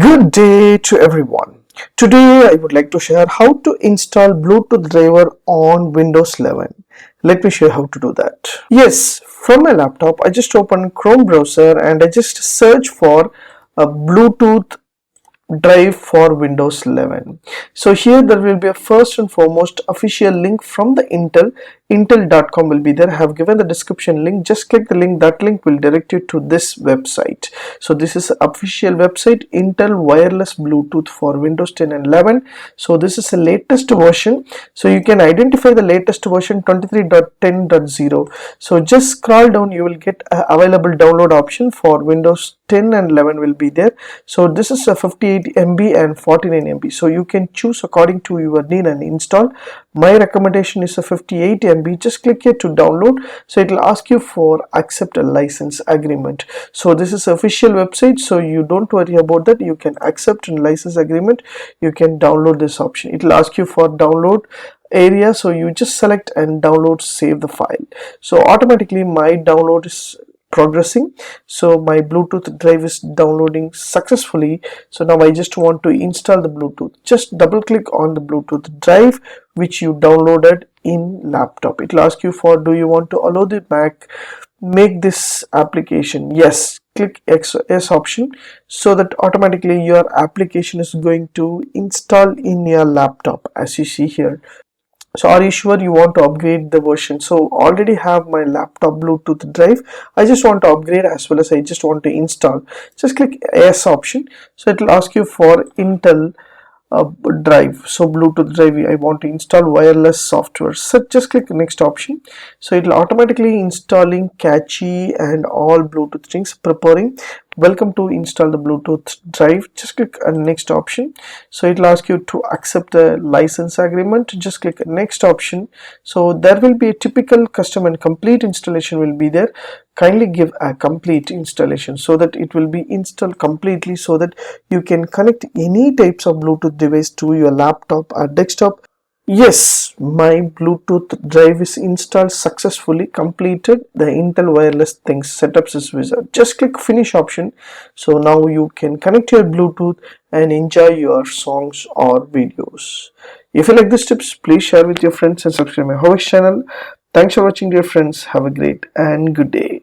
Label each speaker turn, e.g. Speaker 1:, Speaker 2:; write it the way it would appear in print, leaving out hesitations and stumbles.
Speaker 1: Good day to everyone. Today I would like to share how to install Bluetooth driver on Windows 11. Let me show you how to do that. Yes, from my laptop I just open Chrome browser and I just search for a Bluetooth drive for Windows 11. So here there will be a first and foremost official link from the intel.com will be there. I have given the description link. Just click the link. That link will direct you to this website. So this is official website, Intel wireless Bluetooth for Windows 10 and 11. So this is the latest version. So you can identify the latest version 23.10.0. So just scroll down, you will get available download option for Windows 10 and 11 will be there. So this is a 58 MB and 49 MB. So you can choose according to your need and install. My recommendation is a 58 MB. Just click here to download. So it will ask you for accept a license agreement. So this is official website. So you don't worry about that. You can accept a license agreement. You can download this option. It will ask you for download area. So you just select and download, save the file. So automatically my download is progressing. So my Bluetooth drive is downloading successfully. So now I just want to install the Bluetooth. Just double click on the Bluetooth drive which you downloaded in laptop. It will ask you for, do you want to allow the Mac make this application? Yes, click yes option, so that automatically your application is going to install in your laptop as you see here. So are you sure you want to upgrade the version? So already have my laptop Bluetooth drive. I just want to upgrade as well as I just want to install. Just click yes option. So it will ask you for Intel drive. So Bluetooth drive, I want to install wireless software. So just click next option. So it will automatically installing catchy and all Bluetooth things preparing. Welcome to install the Bluetooth drive. Just click next option. So it will ask you to accept the license agreement. Just click next option. So there will be a typical custom and complete installation will be there. Kindly give a complete installation so that it will be installed completely, so that you can connect any types of Bluetooth device to your laptop or desktop. Yes, my Bluetooth drive is installed successfully, completed the Intel wireless things setups is wizard. Just click finish option. So now you can connect your Bluetooth and enjoy your songs or videos. If you like these tips, please share with your friends and subscribe my HowXT channel. Thanks for watching, dear friends. Have a great and good day.